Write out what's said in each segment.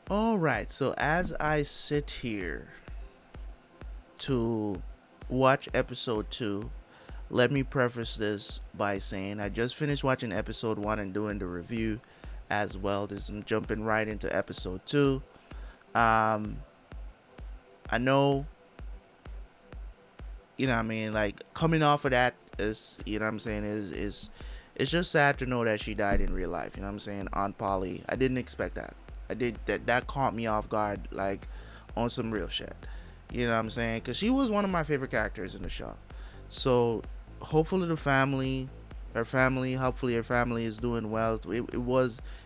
All right, so as I sit here to watch episode 2, let me preface this by saying I just finished watching episode 1 and doing the review as well. This I'm jumping right into episode 2. Um I know, I mean, like, coming off of that is, what I'm saying, is it's just sad to know that she died in real life, what I'm saying, on Polly. I didn't expect that. That caught me off guard, like, on some real shit. What I'm saying? Cuz she was one of my favorite characters in the show. So, hopefully hopefully her family is doing well.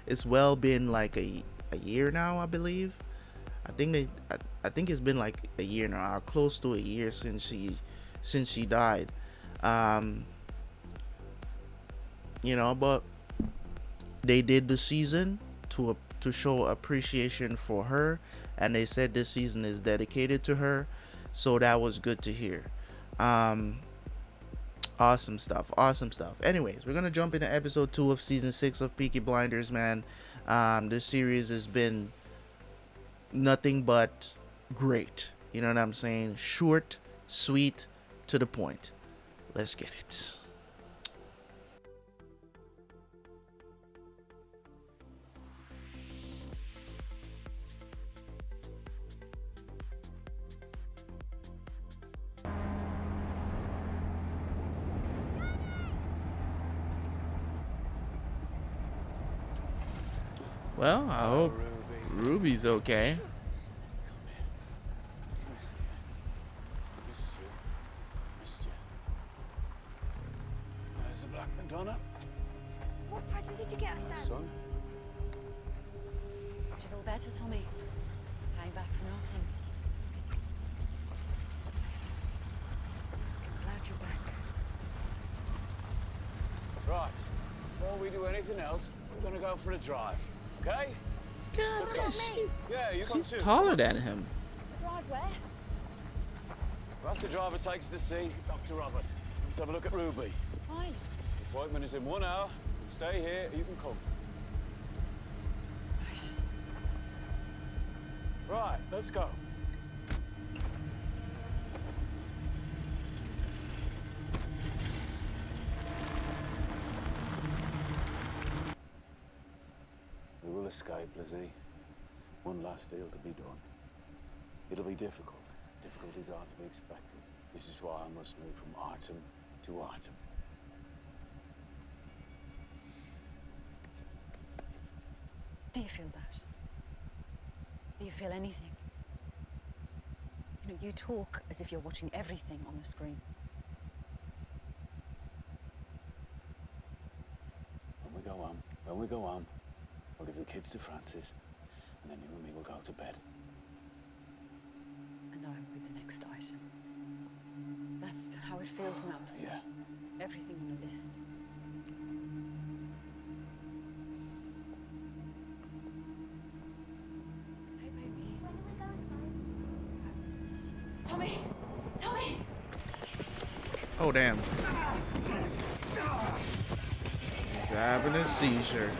It's well been like a year now, I believe. I think it's been like a year now, or close to a year since she died. Um, but they did the season to show appreciation for her, and they said this season is dedicated to her, so that was good to hear. Um, awesome stuff, awesome stuff. Anyways, we're gonna jump into episode 2 of season 6 of Peaky Blinders, man. This series has been nothing but great. You know what I'm saying? Short, sweet, to the point. Let's get it. Well, I hope Ruby's okay. There's a black Madonna. What present did you get us, Dad? Son. She's all better, Tommy. Came back for nothing. Glad you're back. Right. Before we do anything else, we're gonna go for a drive. Okay? God, Let's go. Yeah, you she's got to. taller than him. Drive where? Perhaps the driver takes us to see Dr. Robert. Let's have a look at Ruby. Why? The appointment is in 1 hour. You stay here, you can come. Right. Right, let's go. We will escape, Lizzie. One last deal to be done. It'll be difficult. Difficulties are to be expected. This is why I must move from item to item. Do you feel that? Do you feel anything? You talk as if you're watching everything on the screen. When we go home, I'll give the kids to Francis, and then you and me will go to bed. And I will be the next item. That's how it feels now to me. Yeah. Everything on a list. Hey, baby. Tommy! Tommy! Oh, damn. He's having a seizure.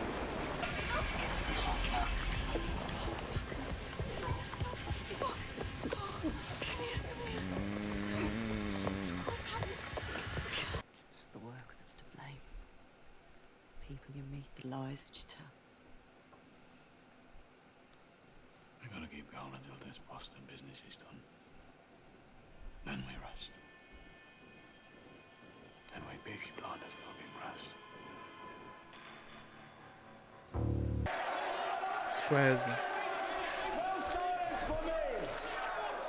It's the work that's to blame. People you meet, the lies that you tell. We gotta keep going until this Boston business is done. Then we rest. Then we Peaky Blinders fucking rest. Squares. No silence for me!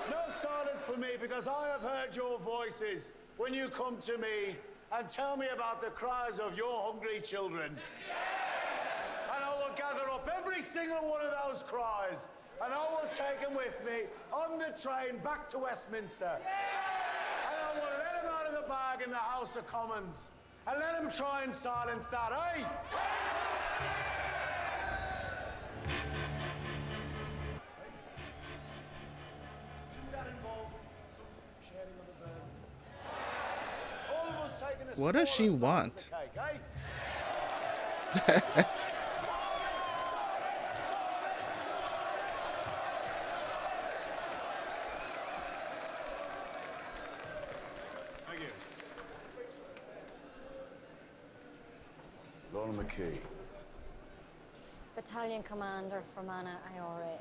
No silence for me, because I have heard your voices when you come to me and tell me about the cries of your hungry children. And I will gather up every single one of those cries, and I will take them with me on the train back to Westminster. And I will let them out of the bag in the House of Commons, and let them try and silence that, eh? What does she want? Lorna McKee. Battalion Commander for Mana IRA.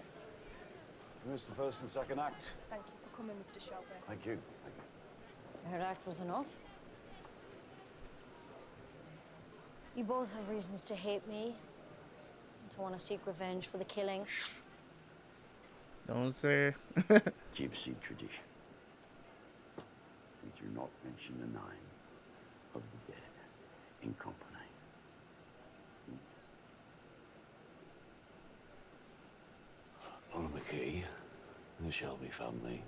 You missed the first and second act. Thank you for coming, Mr. Shelby. Thank you. Thank you. The third act was enough. You both have reasons to hate me, and to want to seek revenge for the killing. Don't say. Gypsy tradition. We do not mention the name of the dead in company. Lorna McKee and the Shelby family.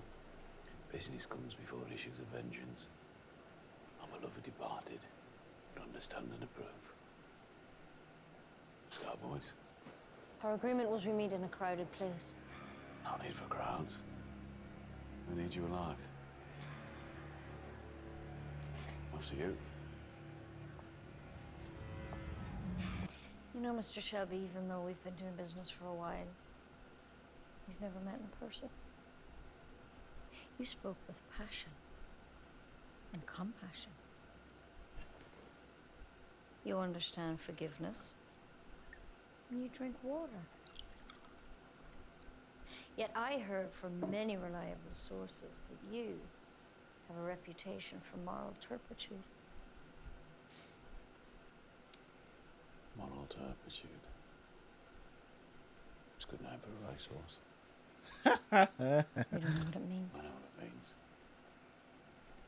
Business comes before issues of vengeance. Our beloved departed, but understand and approve. Scarboys, Our agreement was we meet in a crowded place. no need for crowds. We need you alive. After you. You know, Mr. Shelby, even though we've been doing business for a while, we've never met in person. You spoke with passion and compassion. You understand forgiveness, and you drink water. Yet I heard from many reliable sources that you have a reputation for moral turpitude. Moral turpitude. It's a good name for a racehorse. You don't know what it means. I know what it means.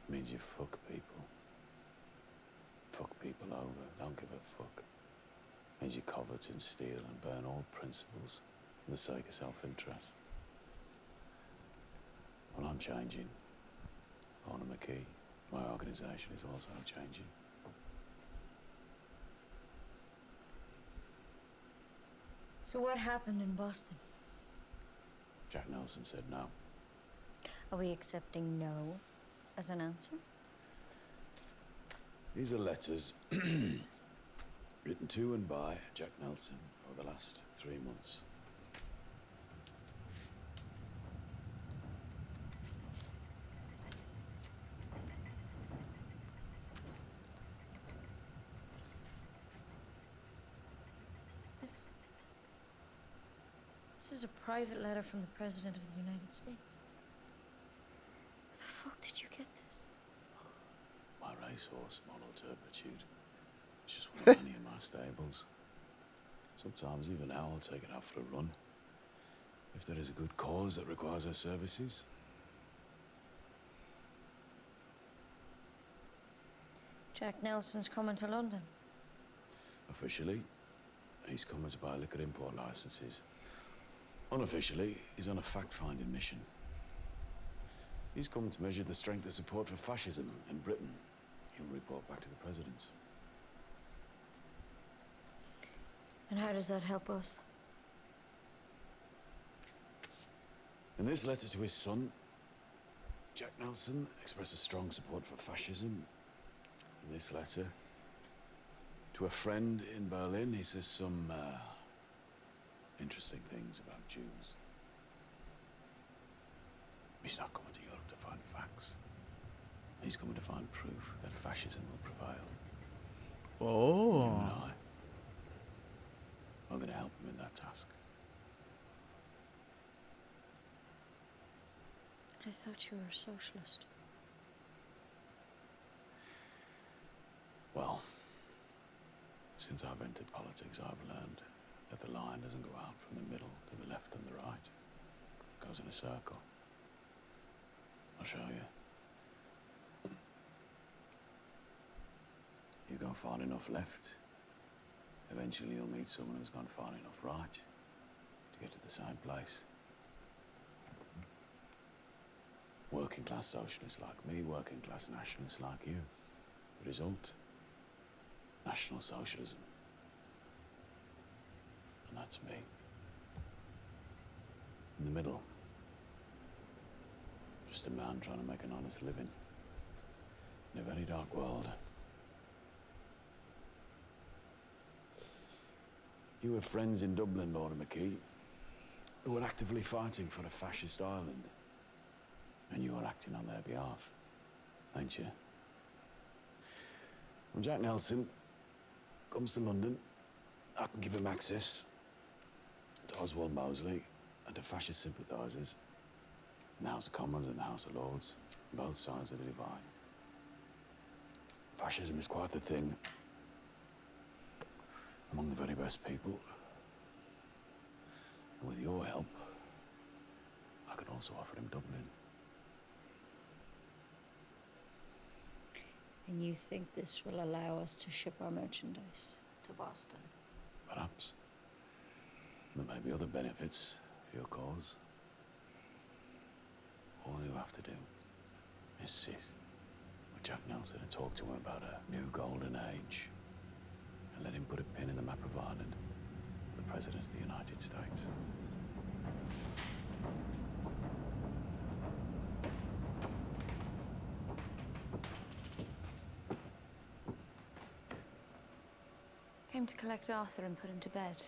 It means you fuck people. Fuck people over, don't give a fuck. It means you covet and steal and burn all principles for the sake of self-interest. Well, I'm changing. Lorna McKee, my organisation is also changing. So what happened in Boston? Jack Nelson said no. Are we accepting no as an answer? These are letters written to and by Jack Nelson over the last 3 months. This is a private letter from the President of the United States. Where the fuck did you get this? My racehorse, moral turpitude. It's just one of many in my stables. Sometimes even now I'll take it out for a run. If there is a good cause that requires her services. Jack Nelson's coming to London. Officially, he's coming to buy liquor import licenses. Unofficially, he's on a fact-finding mission. He's come to measure the strength of support for fascism in Britain. He'll report back to the president. And how does that help us? In this letter to his son, Jack Nelson expresses strong support for fascism. In this letter, to a friend in Berlin, he says some interesting things about Jews. He's not coming to Europe to find facts. He's coming to find proof that fascism will prevail. You and Oh. I'm going to help him in that task. I thought you were a socialist. Well, since I've entered politics, I've learned that the line doesn't go out from the middle to the left and the right. It goes in a circle. I'll show you. You go far enough left, eventually you'll meet someone who's gone far enough right to get to the same place. Working class socialists like me, working class nationalists like you. The result? National socialism. And that's me. In the middle. Just a man trying to make an honest living. In a very dark world. You have friends in Dublin, Lorna McKee, who are actively fighting for a fascist Ireland. And you are acting on their behalf, ain't you? Well, Jack Nelson, Comes to London, I can give him access to Oswald Mosley and to fascist sympathisers in the House of Commons and the House of Lords, both sides of the divide. Fascism is quite the thing among the very best people. And with your help, I can also offer him Dublin. And you think this will allow us to ship our merchandise to Boston? Perhaps. There may be other benefits for your cause. All you have to do is sit with Jack Nelson and talk to him about a new golden age. And let him put a pin in the map of Ireland for the President of the United States. Came to collect Arthur and put him to bed.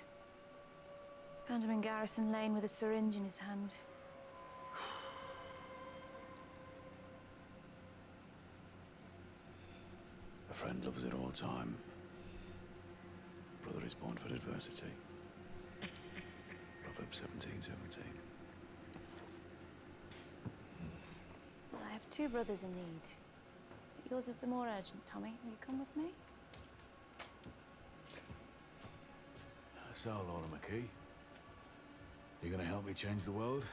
Found him in Garrison Lane with a syringe in his hand. A friend loves it all time. Brother is born for adversity. Proverbs 17:17. Well, I have two brothers in need. But yours is the more urgent, Tommy. Will you come with me? So, Lord McKee, you gonna help me change the world?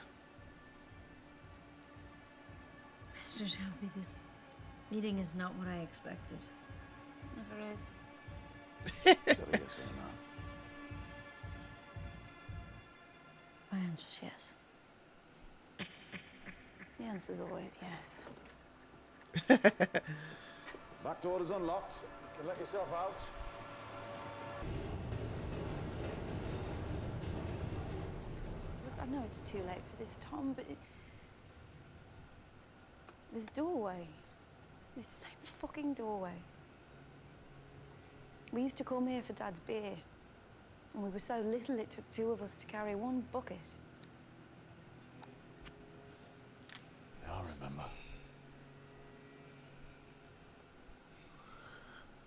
Mr. Shelby, this meeting is not what I expected. Never is. Is that a yes or a no? My answer's yes. The answer's always yes. Back door's unlocked. You can let yourself out. Look, I know it's too late for this, Tom, but this doorway. This same fucking doorway. We used to come here for Dad's beer. And we were so little it took two of us to carry one bucket. Yeah, I remember.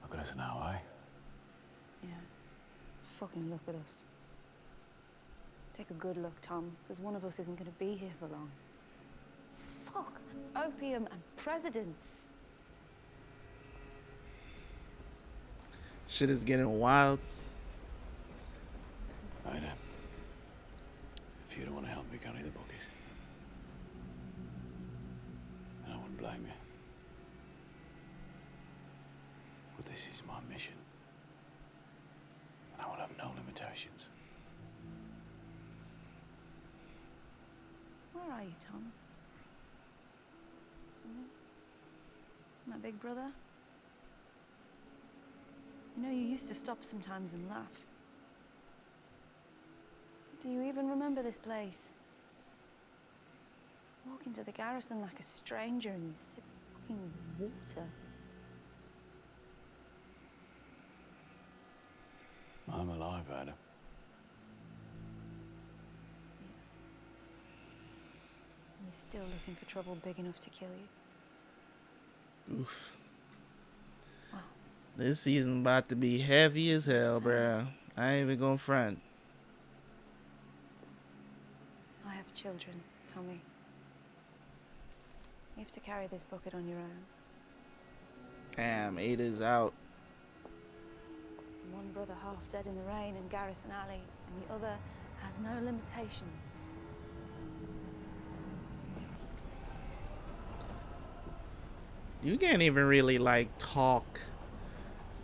Look at us now, eh? Yeah. Fucking look at us. Take a good look, Tom, because one of us isn't going to be here for long. Fuck. Opium and presidents. Shit is getting wild. Ida, if you don't want to help me carry the bucket, then I wouldn't blame you. But this is my mission. And I will have no limitations. Where are you, Tom? My big brother? You know, you used to stop sometimes and laugh. Do you even remember this place? Walk into the garrison like a stranger and you sip fucking water. I'm alive, Ada. You're still looking for trouble big enough to kill you. Oof. Wow. This season about to be heavy as hell, bruh. I ain't even gonna front. I have children, Tommy. You have to carry this bucket on your own. Damn, Ada's out. One brother half dead in the rain in Garrison Alley, and the other has no limitations. You can't even really like talk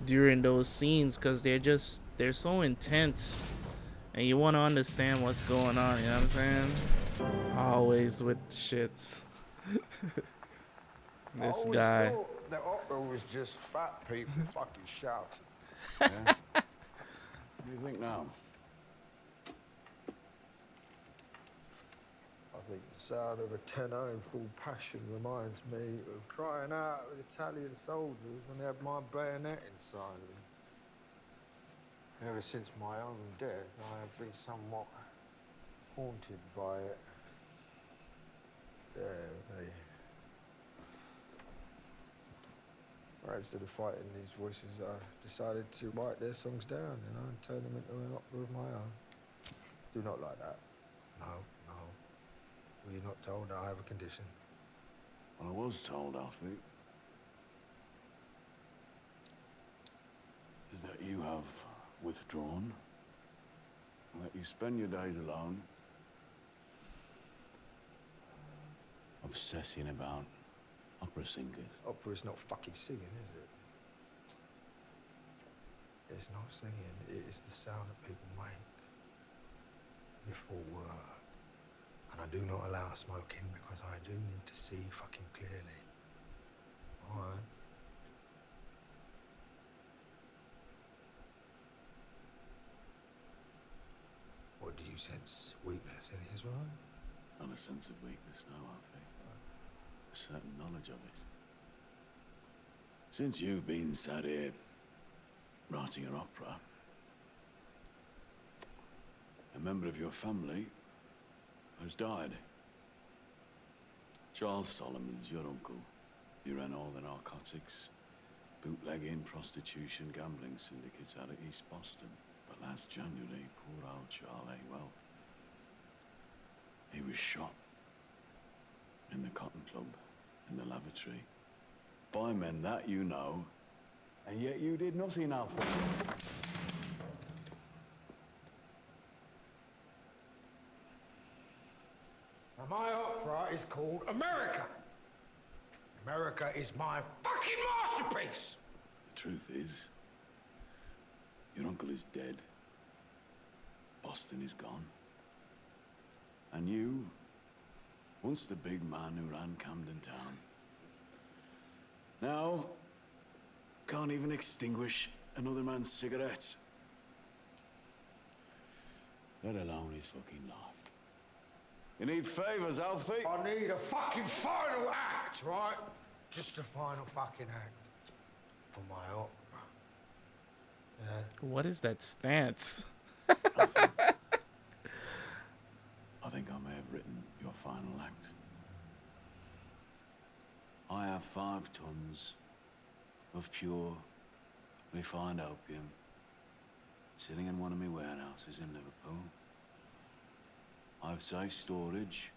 during those scenes because they're so intense and you want to understand what's going on, you know what I'm saying? Always with the shits. This guy. The opera was just fat people fucking shouting. Yeah? What do you think now? I think the sound of a tenor in full passion reminds me of crying out with Italian soldiers when they had my bayonet inside them. Ever since my own death, I have been somewhat haunted by it. There, they Instead of fighting these voices, I decided to write their songs down, you know, and turn them into an opera of my own. Do not like that. No, no. Were you not told that I have a condition? Well, I was told, Alfie, is that you have withdrawn, and that you spend your days alone, obsessing about opera singers. Opera's not fucking singing, is it? It's not singing, it is the sound that people make before word. And I do not allow smoking because I do need to see fucking clearly. Alright? What, do you sense weakness in it as well? Not a sense of weakness, no, Alfie. A certain knowledge of it. Since you've been sat here writing your opera, a member of your family has died. Charles Solomon's your uncle. You ran all the narcotics, bootlegging, prostitution, gambling syndicates out of East Boston. But last January, poor old Charlie, well, he was shot in the Cotton Club, in the lavatory, by men that you know, and yet you did nothing, Alfred. Now, my opera is called America. America is my fucking masterpiece. The truth is, your uncle is dead. Boston is gone. And you, once the big man who ran Camden town, now can't even extinguish another man's cigarettes. Let alone his fucking life. You need favors, Alfie? I need a fucking final act, right? Just a final fucking act for my opera. Yeah. What is that stance? I think I may have written your final act. I have 5 tons of pure, refined opium sitting in one of my warehouses in Liverpool. I've safe storage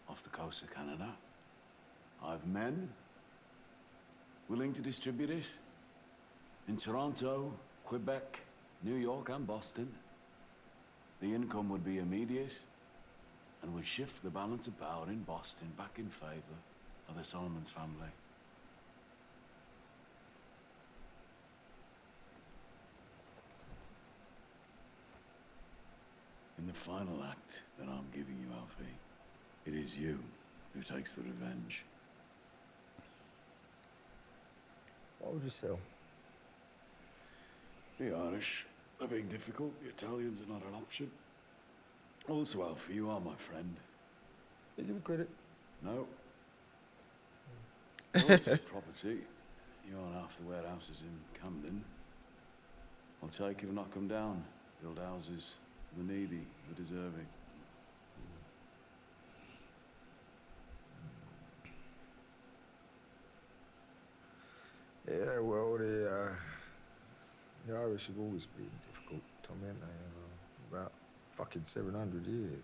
off the coast of Canada. I've men willing to distribute it in Toronto, Quebec, New York, and Boston. The income would be immediate and would shift the balance of power in Boston back in favor of the Solomons family. In the final act that I'm giving you, Alfie, it is you who takes the revenge. What would you sell? The Irish are being difficult. The Italians are not an option. Also, Alfie, you are my friend. Did you give me credit? No. I won't take property. You own half the warehouses in Camden. I'll take if knock them down. Build houses for the needy, the deserving. Yeah, well, the Irish have always been difficult, Tom, haven't they? About fucking 700 years.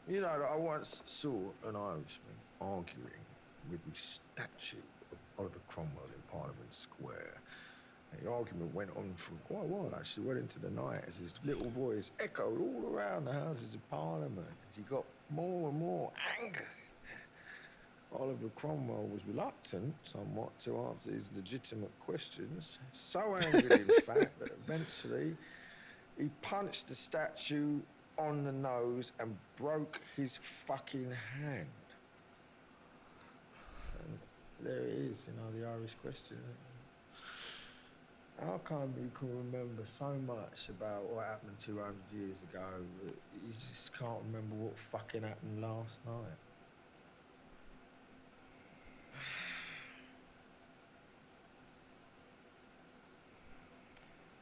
You know, I once saw an Irishman arguing with the statue of Oliver Cromwell in Parliament Square. And the argument went on for quite a while, actually, well into the night, as his little voice echoed all around the Houses of Parliament as he got more and more angry. Oliver Cromwell was reluctant, somewhat, to answer his legitimate questions. So angry, in fact, that eventually he punched the statue on the nose and broke his fucking hand. And there it is, you know, the Irish question. How come you can remember so much about what happened 200 years ago, but you just can't remember what fucking happened last night?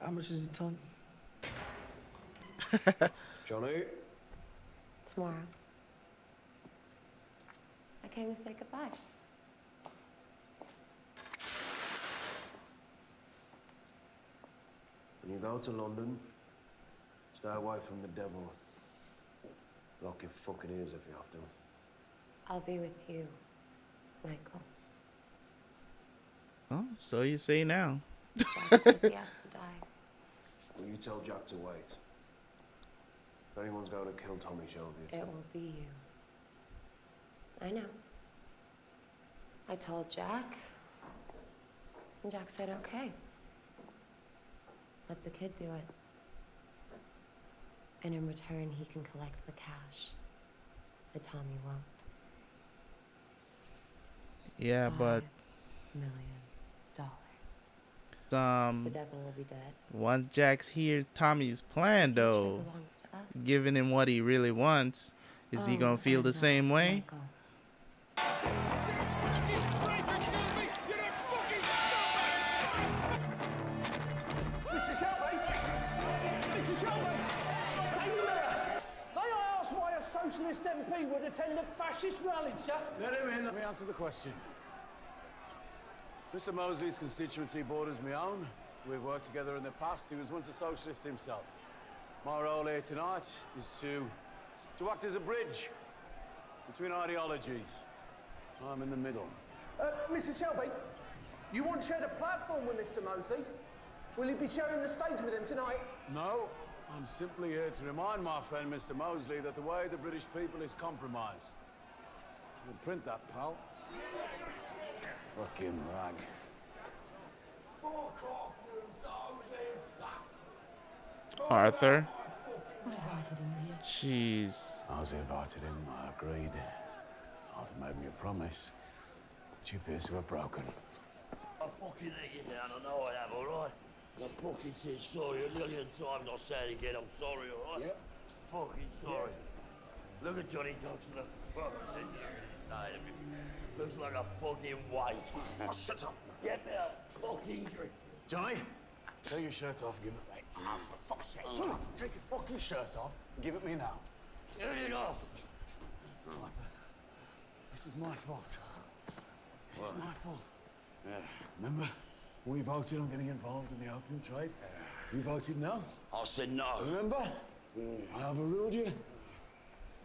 How much is a ton? Johnny? Tomorrow. I came to say goodbye. When you go to London, stay away from the devil. Lock your fucking ears if you have to. I'll be with you, Michael. Oh, so you say now. Jack says he has to die. Will you tell Jack to wait? If anyone's going to kill Tommy Shelby, It will be you. I know. I told Jack, and Jack said okay. Let the kid do it. And in return, he can collect the cash that Tommy won't. Yeah, but $5 million. The devil will be dead. once Jack's hears Tommy's plan, though, Belongs to us. giving him what he really wants, is he gonna feel the same way? Michael. Mr. Shelby! Mr. Shelby! Daily Mayor! May I ask why a socialist MP would attend a fascist rally, sir? Let him in. Let me answer the question. Mr. Mosley's constituency borders my own. We've worked together in the past. He was once a socialist himself. My role here tonight is to act as a bridge between ideologies. I'm in the middle. Mr. Shelby, you once shared a platform with Mr. Mosley. Will you be sharing the stage with him tonight? No, I'm simply here to remind my friend Mr. Mosley that the way the British people is compromise. We'll print that, pal. Fucking rag. Arthur? What is Arthur doing here? Jeez. I was invited in, I agreed. Arthur made me a promise, which he appears to have broken. I'll fucking let you down, I know I have, alright? I fucking said sorry a million times, I'll say it again, I'm sorry, alright? Yep. Fucking sorry. Look at Johnny Dogs for the fucking looks like a fucking white. Oh, shut up. Get me a fucking drink. Johnny, take your shirt off, give it me. Oh, for fuck's sake. Come on, take your fucking shirt off and give it me now. Turn it off. Arthur, this is my fault. This is my fault. Remember, we voted on getting involved in the opium trade. You voted no. I said no. Remember? I overruled you.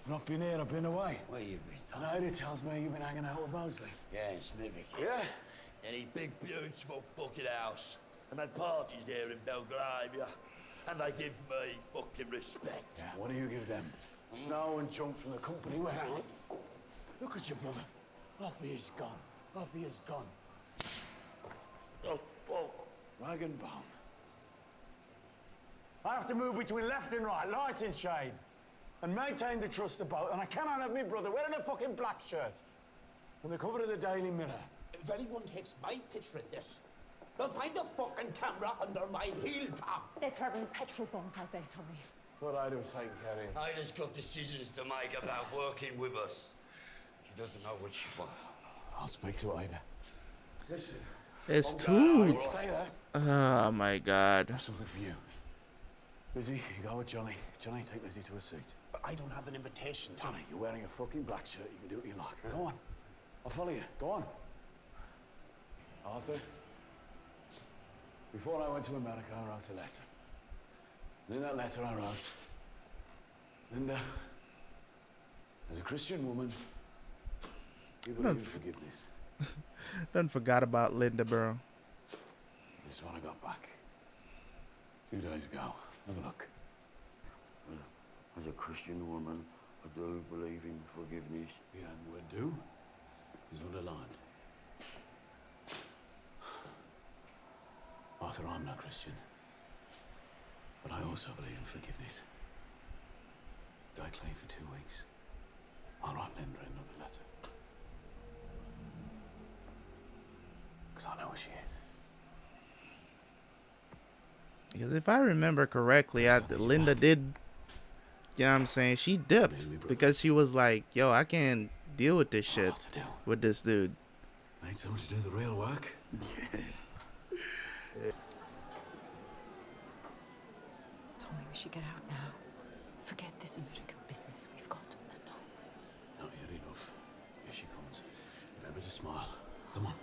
I've not been here, I've been away. Where you been? And Ada tells me you've been hanging out with Mosley. Yeah, in Smithwick. Yeah? In his big, beautiful fucking house. And had parties there in Belgravia. And they give me fucking respect. Yeah, what do you give them? Snow and junk from the company we're hanging. Look at your brother. Half of you's gone. Half of you's gone. Oh, fuck. Rag and bone. I have to move between left and right, light and shade, and maintain the trust of both. And I cannot have my brother wearing a fucking black shirt on the cover of the Daily Mirror. If anyone takes my picture in this, they'll find a fucking camera under my heel, Tom. They're throwing petrol bombs out there, Tommy. Thought Ida was taking care of him. Ida's got decisions to make about working with us. She doesn't know what she wants. I'll speak to Ida. Listen. It's too. Say that. Oh my God. I have something for you. Lizzie, you go with Johnny. Johnny, take Lizzie to a seat. But I don't have an invitation, Tom. Johnny, you're wearing a fucking black shirt. You can do what you like. Go on. I'll follow you. Go on. Arthur, before I went to America, I wrote a letter. And in that letter I wrote, Linda, as a Christian woman, you believe in forgiveness. Done forgot about Linda, bro. This is what I got back 2 days ago. Have a look. As a Christian woman, I do believe in forgiveness. Behind the word do is underlined. Arthur, I'm not Christian. But I also believe in forgiveness. Die clean for 2 weeks. I'll write Linda another letter. Because I know where she is. Because if I remember correctly, Linda did, you know what I'm saying, she dipped because she was like, yo, I can't deal with this shit with this dude. Ain't so much to do the real work. Tommy, we should get out now. Forget this American business. We've got enough. Not yet enough. Here she comes. Remember to smile. Come on.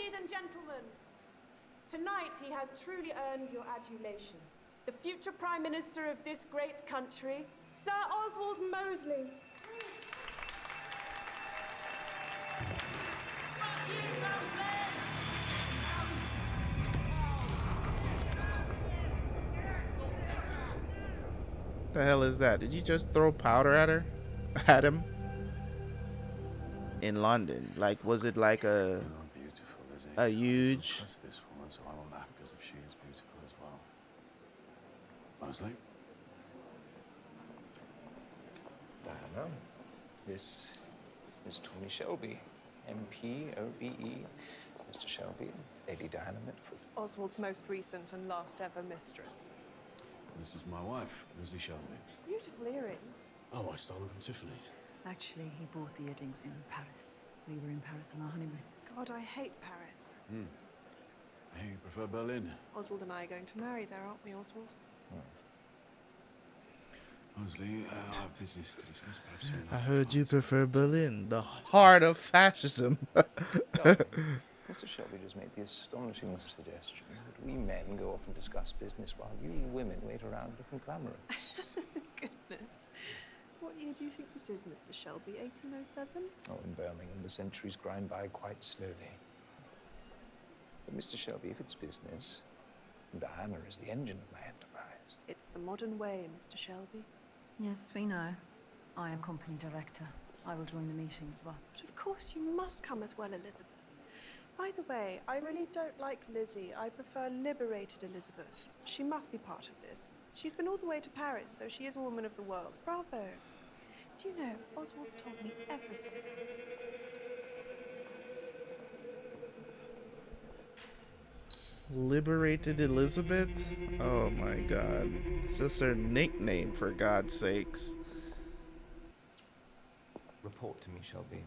Ladies and gentlemen, tonight he has truly earned your adulation. The future Prime Minister of this great country, Sir Oswald Mosley. The hell is that? Did you just throw powder at her? At him? In London? Like, was it like a Beautiful, is it? a huge? Trust this woman, so I will act as if she is beautiful as well. Mosley? Diana, this is Tommy Shelby, MPOBE. Mr. Shelby, Lady Diana Mitford. Oswald's most recent and last ever mistress. This is my wife, Lizzie Shelby. Beautiful earrings. Oh, I stole them from Tiffany's. Actually, he bought the earrings in Paris. We were in Paris on our honeymoon. God, I hate Paris. Hey, you prefer Berlin? Oswald and I are going to marry there, aren't we, Oswald? Mosley, I have business to discuss, perhaps. I heard you prefer Berlin, the heart of fascism. Mr. Shelby just made the astonishing suggestion that we men go off and discuss business while you women wait around looking glamorous. Goodness. What year do you think this is, Mr. Shelby? 1807? Oh, in Birmingham, the centuries grind by quite slowly. But Mr. Shelby, if it's business, Diana is the engine of my enterprise. It's the modern way, Mr. Shelby. Yes, we know. I am company director. I will join the meeting as well. But of course you must come as well, Elizabeth. By the way, I really don't like Lizzie. I prefer liberated Elizabeth. She must be part of this. She's been all the way to Paris, so she is a woman of the world. Bravo. Do you know, Oswald's told me everything. Liberated Elizabeth? Oh my god. It's just her nickname, for God's sakes. Report to me, Shelby.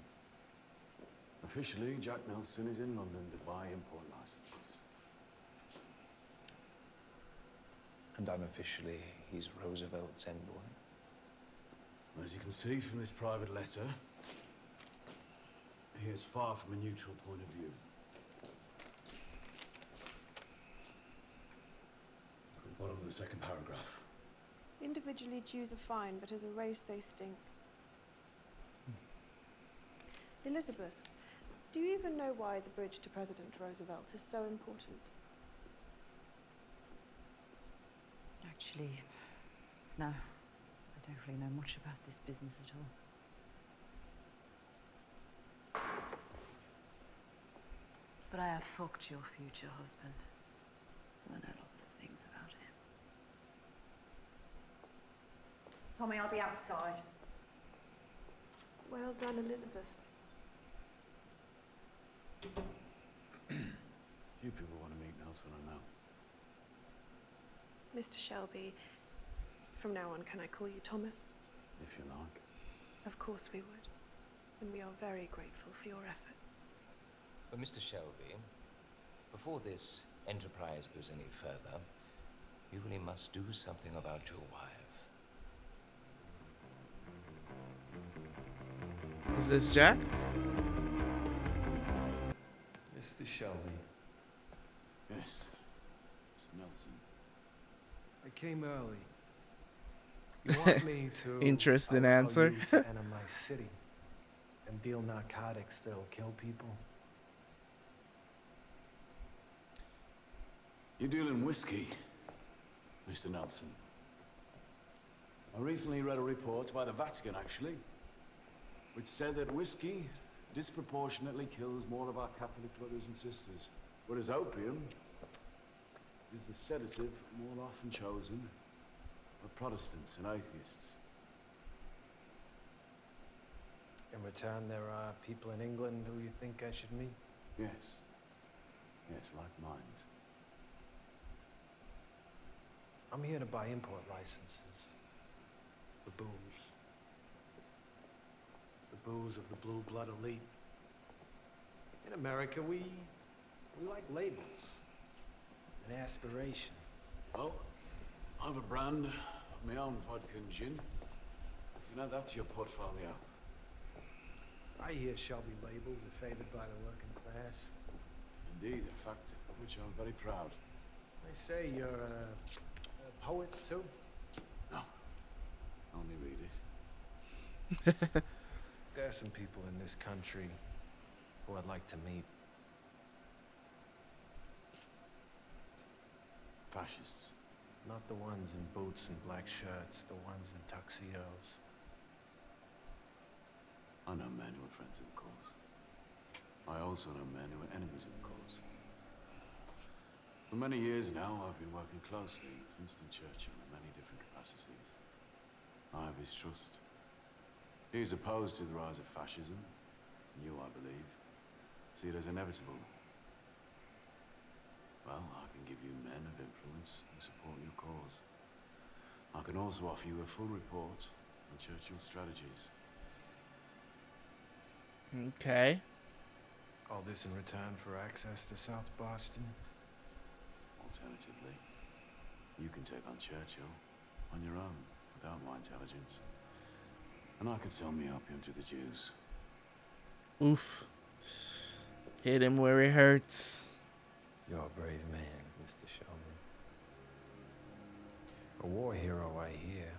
Officially, Jack Nelson is in London to buy import licenses. And unofficially, he's Roosevelt's envoy. As you can see from this private letter, he is far from a neutral point of view. Look at the bottom of the second paragraph. Individually, Jews are fine, but as a race, they stink. Elizabeth, do you even know why the bridge to President Roosevelt is so important? Actually, no. I don't really know much about this business at all. But I have fucked your future husband, so I know lots of things about him. Tommy, I'll be outside. Well done, Elizabeth. Few people want to meet Nelson, I know. Mr. Shelby, from now on, can I call you Thomas? If you like. Of course we would. And we are very grateful for your efforts. But Mr. Shelby, before this enterprise goes any further, you really must do something about your wife. Is this Jack? Mr. Shelby. Yes, Mr. Nelson. I came early. You want me to Interesting allow answer. you to enter my city and deal narcotics that'll kill people? You're dealing whiskey, Mr. Nelson. I recently read a report by the Vatican, actually, which said that whiskey disproportionately kills more of our Catholic brothers and sisters, whereas opium is the sedative more often chosen by Protestants and atheists. In return, there are people in England who you think I should meet? Yes. Yes, like minds. I'm here to buy import licenses. The booze. The booze of the blue blood elite. In America, we like labels. An aspiration. Well, I have a brand of my own vodka and gin. You can add that to your portfolio. I hear Shelby labels are favored by the working class. Indeed, a fact of which I'm very proud. They say you're a poet too. No. Only read it. There are some people in this country who I'd like to meet. Fascists. Not the ones in boots and black shirts, the ones in tuxedos. I know men who are friends of the cause. I also know men who are enemies of the cause. For many years now, I've been working closely with Winston Churchill in many different capacities. I have his trust. He is opposed to the rise of fascism. You, I believe, see it as inevitable. Well, I can give you men of influence who support your cause. I can also offer you a full report on Churchill's strategies. Okay. All this in return for access to South Boston? Alternatively, you can take on Churchill on your own, without my intelligence. And I could sell me opium to the Jews. Oof. Hit him where it hurts. You're a brave man, Mr. Shelby. A war hero, I hear.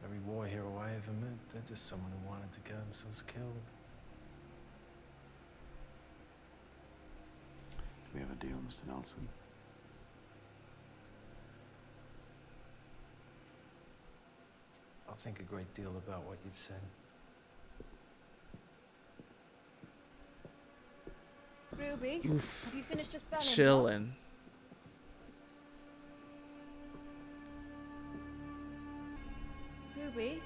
Every war hero I ever met, they're just someone who wanted to get themselves killed. Do we have a deal, Mr. Nelson? I'll think a great deal about what you've said. Ruby, Oof. have you finished your spelling? Chillin'. Ruby?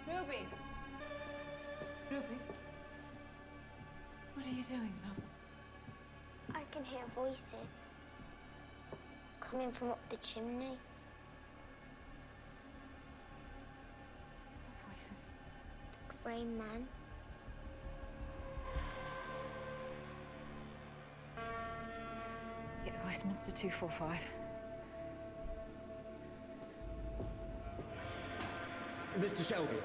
Ruby? Ruby? What are you doing, love? I can hear voices coming from up the chimney. What voices? The grey man. Yeah, Westminster 245. Mr. Shelby.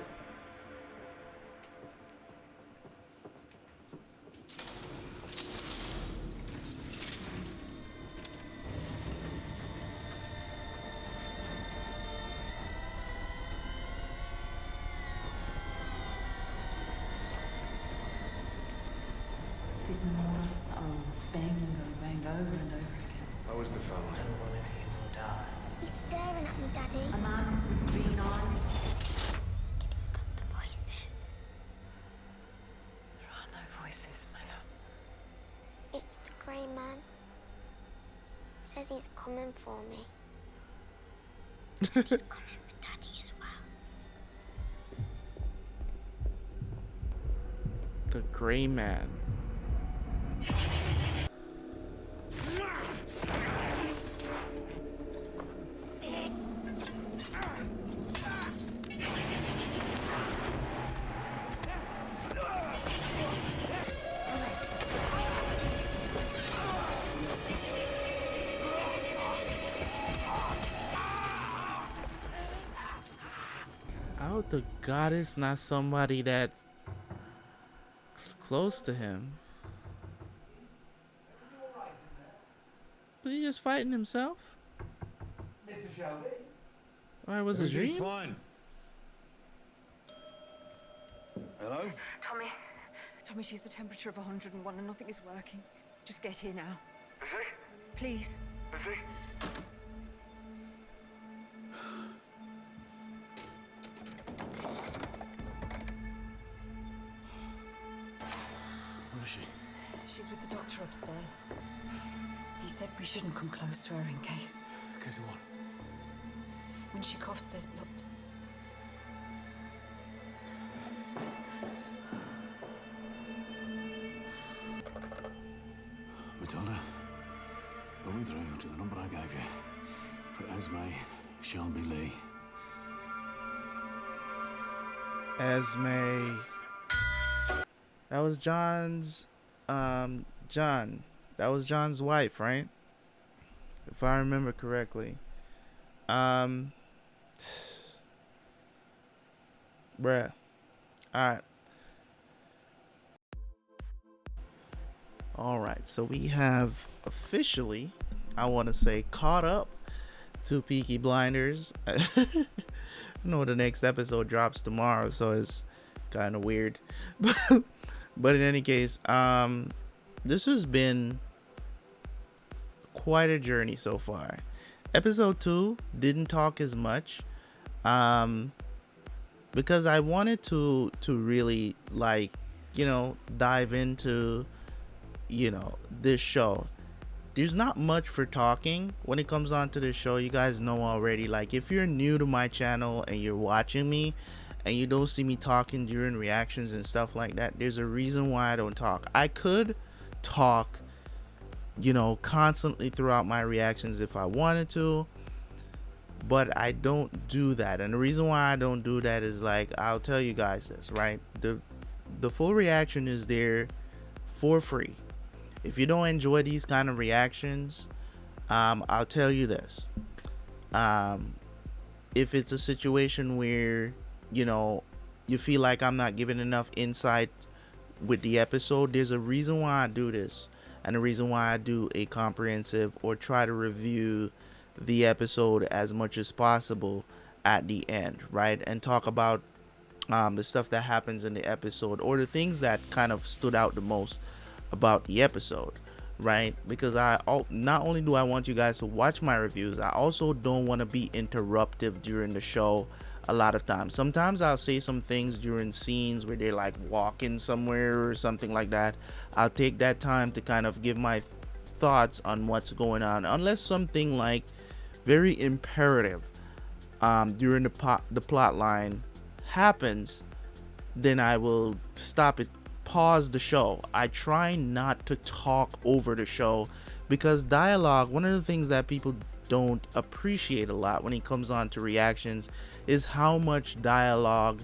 Didn't want to bang and bang over and over again. How was the fellow? And one of you will die. He's staring at me, Daddy. A man with green eyes. Can you stop the voices? There are no voices, my love. It's the grey man. Says he's coming for me. And he's coming with Daddy as well. The gray man. How the goddess not somebody that's close to him? Was he just fighting himself? Mr. Shelby? Or was it a dream? Fine. Hello? Tommy, she's the temperature of 101 and nothing is working. Just get here now. Is he? Please. Is he? Where is she? She's with the doctor upstairs. He said we shouldn't come close to her in case. In case of what? When she coughs, there's blood. Matilda, put me through to the number I gave you for Esme Shelby Lee. Esme. That was John's John. That was John's wife, right? If I remember correctly. Bruh. Alright. All right, so we have officially, I want to say, caught up to Peaky Blinders. I know the next episode drops tomorrow, so it's kind of weird. But in any case, this has been quite a journey so far. Episode 2 didn't talk as much, because I wanted to really, like, dive into this show. There's not much for talking when it comes on to this show. You guys know already. Like, if you're new to my channel and you're watching me and you don't see me talking during reactions and stuff like that, there's a reason why I don't talk. I could talk constantly throughout my reactions if I wanted to, but I don't do that. And the reason why I don't do that is, like, I'll tell you guys this, right? The full reaction is there for free. If you don't enjoy these kind of reactions, I'll tell you this. If it's a situation where, you feel like I'm not giving enough insight with the episode, there's a reason why I do this. And the reason why I do a comprehensive or try to review the episode as much as possible at the end, right? And talk about the stuff that happens in the episode, or the things that kind of stood out the most about the episode, right? Because not only do I want you guys to watch my reviews, I also don't want to be interruptive during the show. A lot of times, sometimes I'll say some things during scenes where they're like walking somewhere or something like that. I'll take that time to kind of give my thoughts on what's going on, unless something like very imperative during the plot line happens, then I will stop it, pause the show. I try not to talk over the show, because dialogue, one of the things that people don't appreciate a lot when it comes on to reactions, is how much dialogue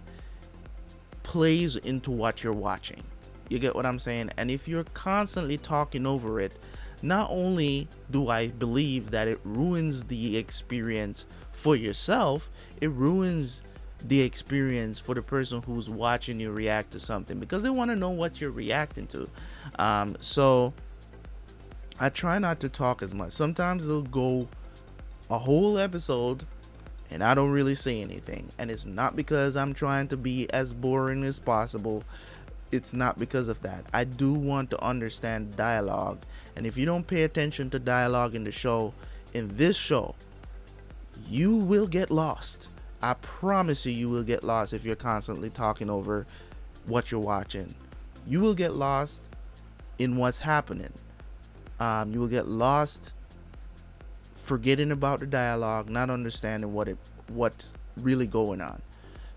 plays into what you're watching. You get what I'm saying? And if you're constantly talking over it, not only do I believe that it ruins the experience for yourself, it ruins the experience for the person who's watching you react to something, because they want to know what you're reacting to. So I try not to talk as much. Sometimes they'll go a whole episode and I don't really say anything, and it's not because I'm trying to be as boring as possible. It's not because of that. I do want to understand dialogue, and if you don't pay attention to dialogue in the show, in this show, you will get lost. I promise you, you will get lost if you're constantly talking over what you're watching. You will get lost in what's happening. You will get lost forgetting about the dialogue, not understanding what's really going on.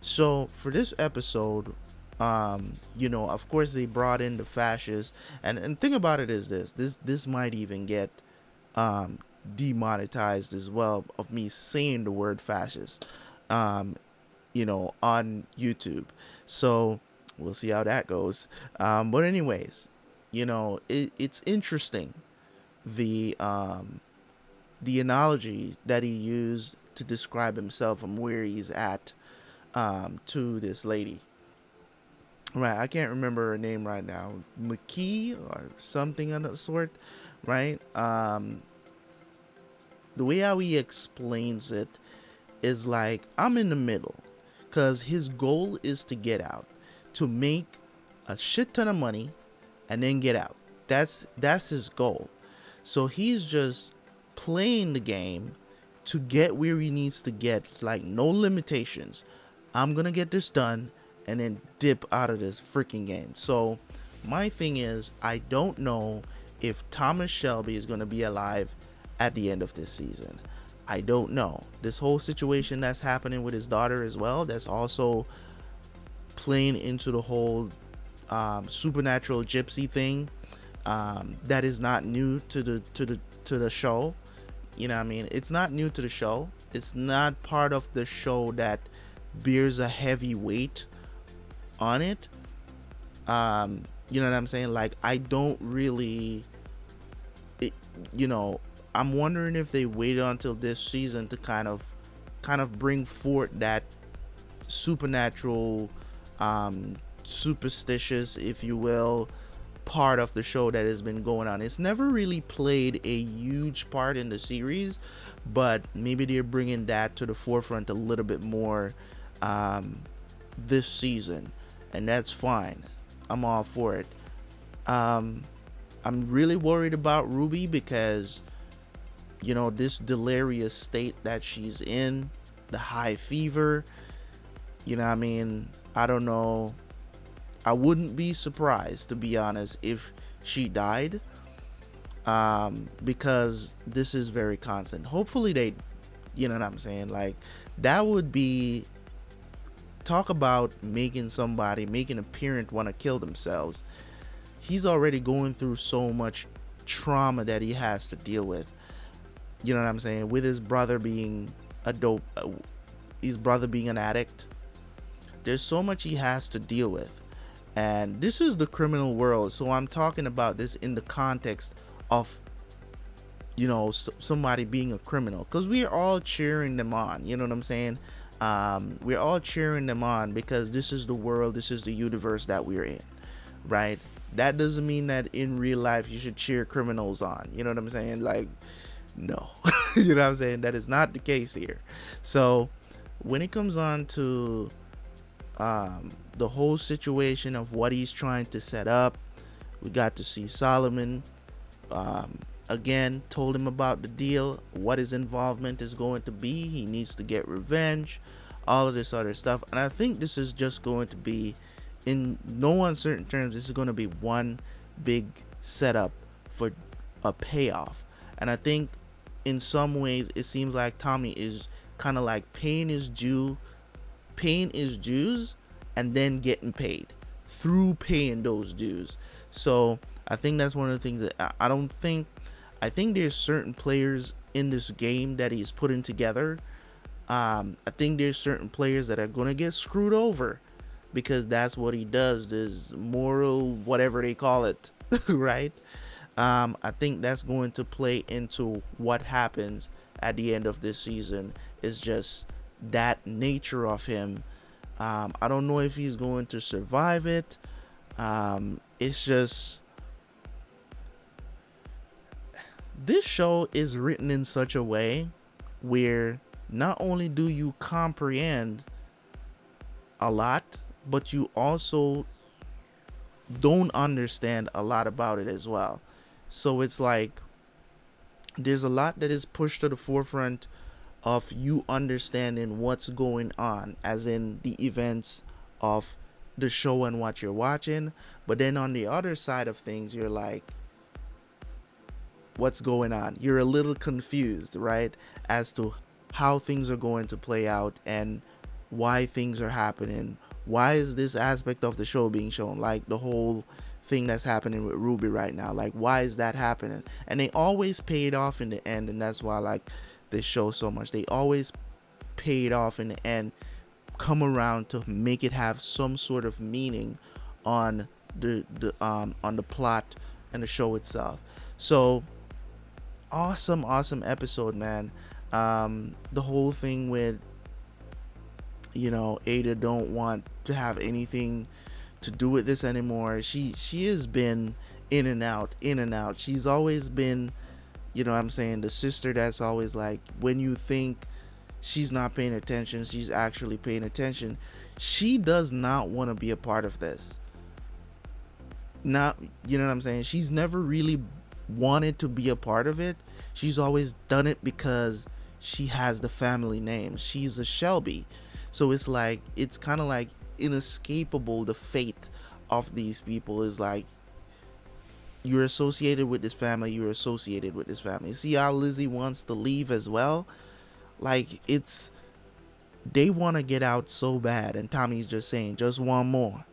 So for this episode, of course they brought in the fascists, and thing about it is this might even get demonetized as well, of me saying the word fascist on YouTube. So we'll see how that goes. But anyways, it's interesting, the analogy that he used to describe himself and where he's at to this lady. Right, I can't remember her name right now. McKee or something of the sort, right? The way how he explains it is like, I'm in the middle, because his goal is to get out, to make a shit ton of money and then get out. That's his goal. So he's just playing the game to get where he needs to get. It's like, no limitations. I'm gonna get this done and then dip out of this freaking game. So my thing is, I don't know if Thomas Shelby is gonna be alive at the end of this season. I don't know. This whole situation that's happening with his daughter as well, that's also playing into the whole supernatural gypsy thing, that is not new to the show. You know what I mean? It's not new to the show. It's not part of the show that bears a heavy weight on it. You know what I'm saying? Like, I don't really, I'm wondering if they waited until this season to kind of bring forth that supernatural, superstitious, if you will, part of the show that has been going on. It's never really played a huge part in the series, but maybe they're bringing that to the forefront a little bit more this season, and that's fine. I'm all for it. I'm really worried about Ruby because, you know, this delirious state that she's in, the high fever, you know what I mean? I don't know. I wouldn't be surprised, to be honest, if she died, because this is very constant. Hopefully they, you know what I'm saying? Like, that would be, talk about making a parent want to kill themselves. He's already going through so much trauma that he has to deal with. You know what I'm saying? With his brother being his brother being an addict. There's so much he has to deal with. And this is the criminal world. So I'm talking about this in the context of, you know, somebody being a criminal. Because we're all cheering them on. You know what I'm saying? We're all cheering them on because this is the world, this is the universe that we're in. Right? That doesn't mean that in real life you should cheer criminals on. You know what I'm saying? Like, no. You know what I'm saying? That is not the case here. So when it comes on to the whole situation of what he's trying to set up, we got to see Solomon again, told him about the deal, what his involvement is going to be. He needs to get revenge, all of this other stuff. And I think this is just going to be, in no uncertain terms, this is going to be one big setup for a payoff. And I think in some ways it seems like Tommy is kind of like paying his dues and then getting paid through paying those dues. So I think that's one of the things that I think there's certain players in this game that he's putting together. I think there's certain players that are going to get screwed over because that's what he does, this moral, whatever they call it, right? I think that's going to play into what happens at the end of this season. Is just that nature of him. I don't know if he's going to survive it. It's just, this show is written in such a way where not only do you comprehend a lot, but you also don't understand a lot about it as well. So it's like there's a lot that is pushed to the forefront of you understanding what's going on, as in the events of the show and what you're watching. But then on the other side of things, you're like, what's going on? You're a little confused, right, as to how things are going to play out and why things are happening. Why is this aspect of the show being shown? Like the whole thing that's happening with Ruby right now. Like, why is that happening? And they always pay it off in the end, and that's why I like this show so much. They always pay it off in the end, come around to make it have some sort of meaning on the plot and the show itself. So awesome episode, man. The whole thing with, you know, Ada don't want to have anything to do with this anymore. She has been in and out. She's always been, you know what I'm saying, the sister that's always like, when you think she's not paying attention, she's actually paying attention. She does not want to be a part of this. Not, you know what I'm saying? She's never really wanted to be a part of it. She's always done it because she has the family name. She's a Shelby. So it's like, it's kind of like inescapable. The fate of these people is like, you're associated with this family, you're associated with this family. See how Lizzie wants to leave as well? Like, it's, they want to get out so bad, and Tommy's just saying, just one more.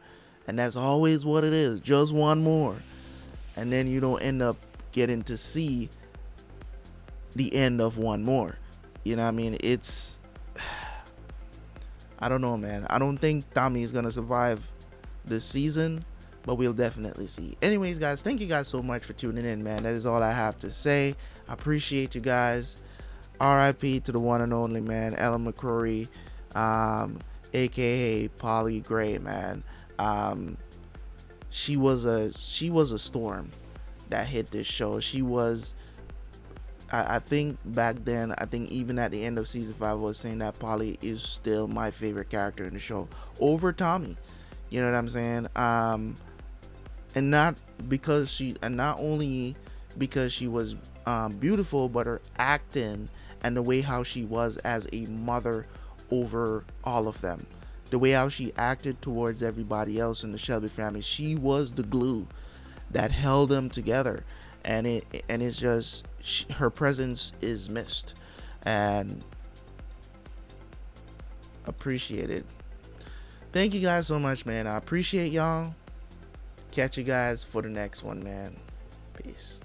And that's always what it is, just one more. And then you don't end up getting to see the end of one more. You know what I mean? It's, I don't know, man. I don't think Tommy is gonna survive this season, but we'll definitely see. Anyways, guys, thank you guys so much for tuning in, man. That is all I have to say. I appreciate you guys. RIP to the one and only, man, Ellen McCrory, aka Polly Gray, man. she was a storm that hit this show. She was, I think back then, I think even at the end of season 5, I was saying that Polly is still my favorite character in the show over Tommy. You know what I'm saying? And not only because she was beautiful, but her acting and the way how she was as a mother over all of them, the way how she acted towards everybody else in the Shelby family. She was the glue that held them together, and it's just her presence is missed and appreciated. Thank you guys so much, man. I appreciate y'all. Catch you guys for the next one, man. Peace.